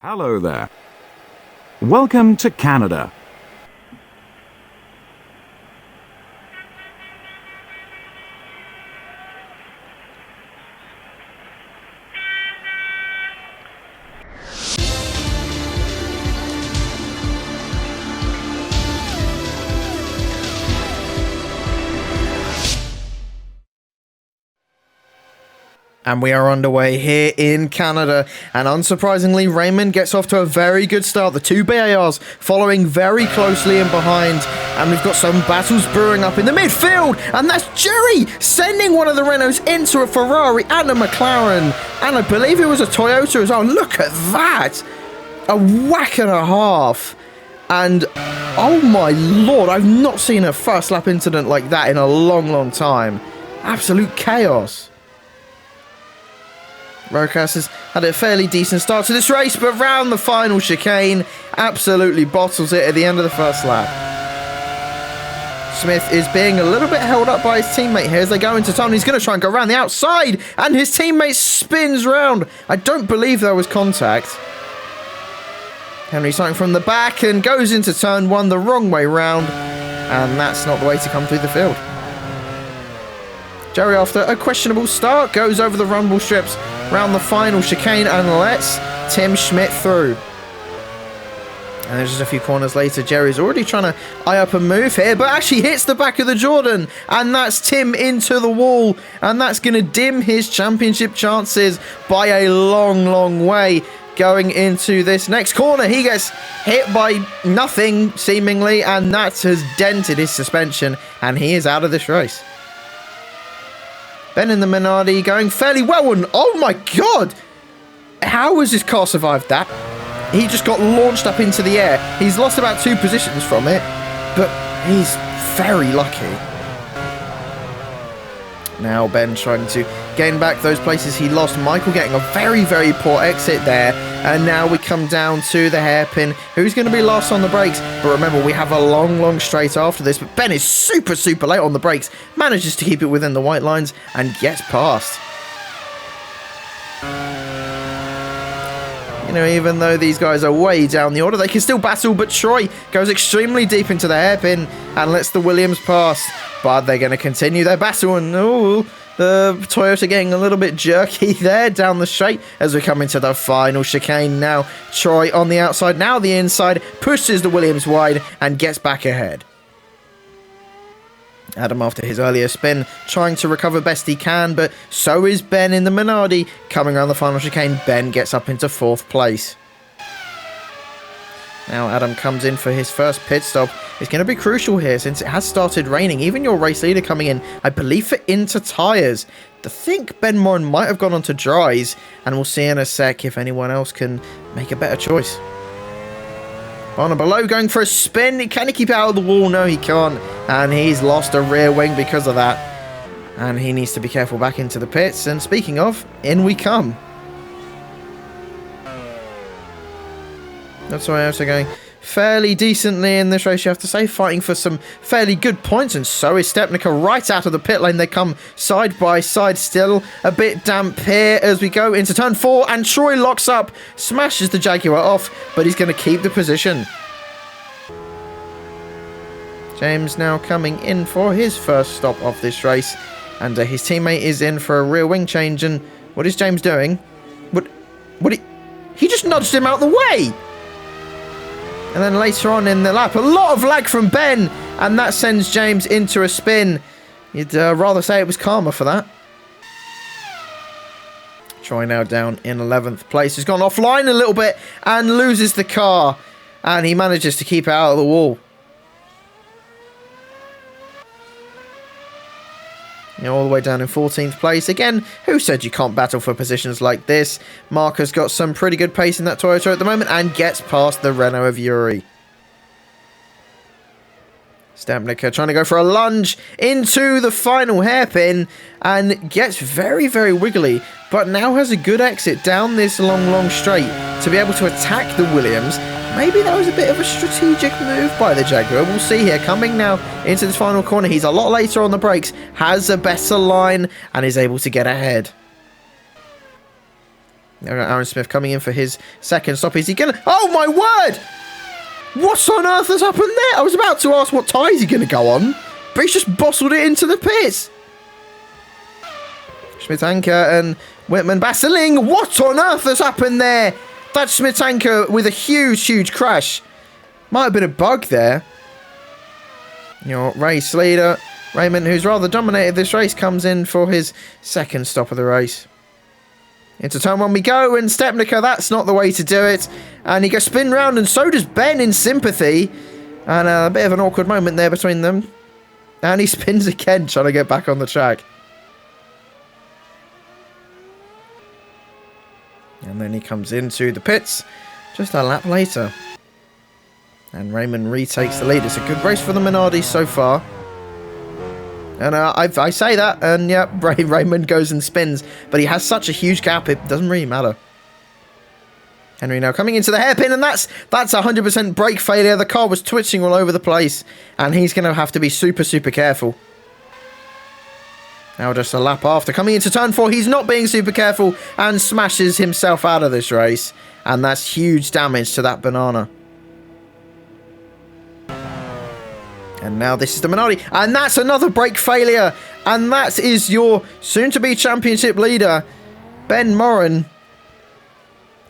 Hello there. Welcome to Canada. And we are underway here in Canada, and unsurprisingly, Raymond gets off to a very good start. The two BARs following very closely in behind, and we've got some battles brewing up in the midfield, and that's Jerry sending one of the Renaults into a Ferrari and a McLaren, and I believe it was a Toyota as well. Look at that! A whack and a half, and oh my lord, I've not seen a first lap incident like that in a long time. Absolute chaos. Rokas has had a fairly decent start to this race, but round the final chicane, absolutely bottles it at the end of the first lap. Smith is being a little bit held up by his teammate here as they go into turn. He's going to try and go around the outside, and his teammate spins round. I don't believe there was contact. Henry starting from the back and goes into turn one the wrong way round, and that's not the way to come through the field. Jerry, after a questionable start, goes over the rumble strips round the final chicane and lets Tim Schmidt through. And there's just a few corners later, Jerry's already trying to eye up a move here, but actually hits the back of the Jordan, and that's Tim into the wall, and that's going to dim his championship chances by a long way. Going into this next corner, he gets hit by nothing, seemingly, and that has dented his suspension, and he is out of this race. Ben in the Minardi going fairly well, and oh my god! How has this car survived that? He just got launched up into the air. He's lost about 2 positions from it, but he's very lucky. Now Ben trying to gain back those places he lost. Michael getting a very poor exit there. And now we come down to the hairpin. Who's going to be last on the brakes? But remember, we have a long straight after this. But Ben is super late on the brakes. Manages to keep it within the white lines and gets past. You know, even though these guys are way down the order, they can still battle, but Troy goes extremely deep into the hairpin and lets the Williams pass. But they're going to continue their battle, and the Toyota getting a little bit jerky there down the straight as we come into the final chicane now. Troy on the outside, now the inside, pushes the Williams wide and gets back ahead. Adam, after his earlier spin, trying to recover best he can, but so is Ben in the Minardi. Coming around the final chicane, Ben gets up into 4th place. Now Adam comes in for his first pit stop. It's going to be crucial here since it has started raining. Even your race leader coming in, I believe, for Inter tyres. I think Ben Moran might have gone on to dries, and we'll see in a sec if anyone else can make a better choice. Barner below going for a spin. Can he keep it out of the wall? No, he can't. And he's lost a rear wing because of that. And he needs to be careful back into the pits. And speaking of, in we come. That's why also going fairly decently in this race, you have to say, fighting for some fairly good points, and so is Stepnica right out of the pit lane. They come side by side, still a bit damp here as we go into turn 4, and Troy locks up, smashes the Jaguar off, but he's going to keep the position. James now coming in for his first stop of this race, and his teammate is in for a rear wing change, and what is James doing? He just nudged him out the way! And then later on in the lap, a lot of lag from Ben, and that sends James into a spin. You'd rather say it was karma for that. Troy now down in 11th place. He's gone offline a little bit and loses the car. And he manages to keep it out of the wall. All the way down in 14th place. Again, who said you can't battle for positions like this? Mark has got some pretty good pace in that Toyota at the moment and gets past the Renault of Yuri. Stempnica trying to go for a lunge into the final hairpin and gets very wiggly, but now has a good exit down this long straight to be able to attack the Williams. Maybe that was a bit of a strategic move by the Jaguar. We'll see here. Coming now into this final corner. He's a lot later on the brakes, has a better line, and is able to get ahead. Aaron Smith coming in for his second stop. Is he gonna... Oh my word! What on earth has happened there? I was about to ask what tyre is he gonna go on, but he's just bottled it into the pits. Schmidt-Anker and Whitman battling. What on earth has happened there? That's Schmidt-Anker with a huge crash. Might have been a bug there. Your race leader, Raymond, who's rather dominated this race, comes in for his second stop of the race. Into turn one we go, and Stepnica, that's not the way to do it. And he goes spin round, and so does Ben in sympathy. And a bit of an awkward moment there between them. And he spins again, trying to get back on the track. And then he comes into the pits just a lap later. And Raymond retakes the lead. It's a good race for the Minardi so far. And I say that, and yeah, Raymond goes and spins. But he has such a huge gap, it doesn't really matter. Henry now coming into the hairpin, and that's 100% brake failure. The car was twitching all over the place, and he's going to have to be super careful. Now just a lap after, coming into turn 4, he's not being super careful and smashes himself out of this race. And that's huge damage to that banana. And now this is the Minardi, and that's another brake failure. And that is your soon-to-be championship leader, Ben Moran,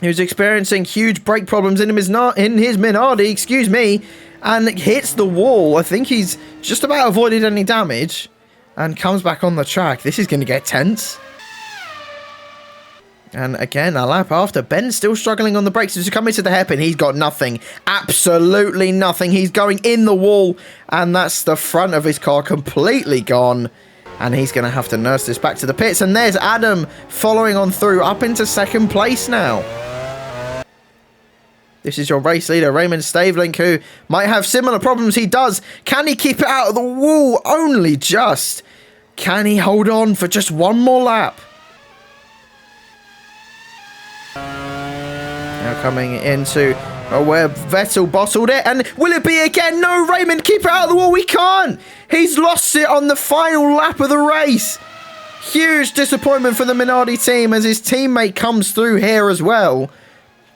who's experiencing huge brake problems in his Minardi, excuse me, and hits the wall. I think he's just about avoided any damage and comes back on the track. This is going to get tense. And again, a lap after, Ben's still struggling on the brakes. As he comes into the hairpin, he's got nothing. Absolutely nothing. He's going in the wall, and that's the front of his car completely gone. And he's going to have to nurse this back to the pits. And there's Adam following on through, up into second place now. This is your race leader, Raymond Stavelink, who might have similar problems. He does. Can he keep it out of the wall? Only just. Can he hold on for just one more lap? Now coming into where Vettel bottled it, and will it be again? No, Raymond, keep it out of the wall. We can't. He's lost it on the final lap of the race. Huge disappointment for the Minardi team as his teammate comes through here as well.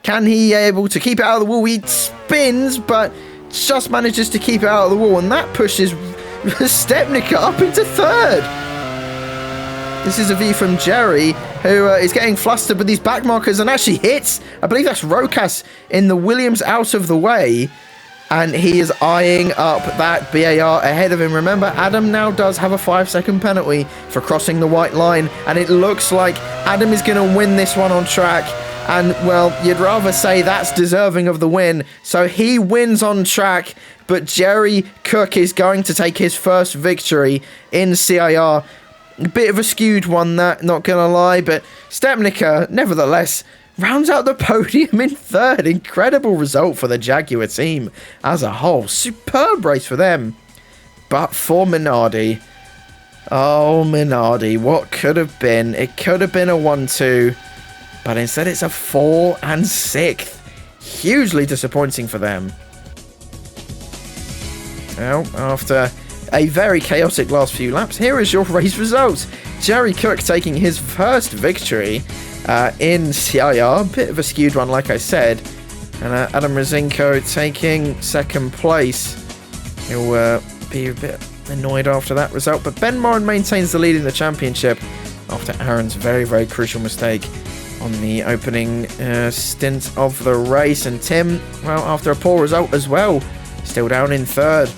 Can he be able to keep it out of the wall? He spins, but just manages to keep it out of the wall, and that pushes Stepnica up into third. This is a view from Jerry, who is getting flustered with these back markers and actually hits, I believe that's Rokas in the Williams out of the way. And he is eyeing up that BAR ahead of him. Remember, Adam now does have a 5-second penalty for crossing the white line. And it looks like Adam is going to win this one on track. And, well, you'd rather say that's deserving of the win. So he wins on track. But Jerry Cook is going to take his first victory in CIR. A bit of a skewed one, that, not going to lie. But Stepnica, nevertheless, rounds out the podium in third. Incredible result for the Jaguar team as a whole. Superb race for them. But for Minardi, oh, Minardi, what could have been? It could have been a 1-2. But instead it's a 4 and 6th. Hugely disappointing for them. Well, after a very chaotic last few laps, here is your race results. Jerry Cook taking his first victory in CIR. Bit of a skewed one, like I said. And Adam Rosinko taking second place. He'll be a bit annoyed after that result. But Ben Moran maintains the lead in the championship after Aaron's very, very crucial mistake on the opening stint of the race. And Tim, well, after a poor result as well, still down in third.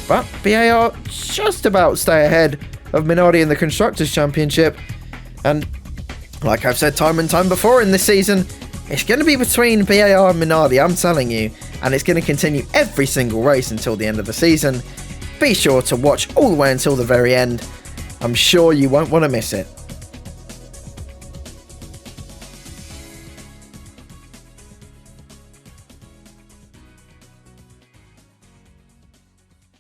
But BAR just about stay ahead of Minardi in the Constructors' Championship. And like I've said time and time before in this season, it's going to be between BAR and Minardi, I'm telling you. And it's going to continue every single race until the end of the season. Be sure to watch all the way until the very end. I'm sure you won't want to miss it.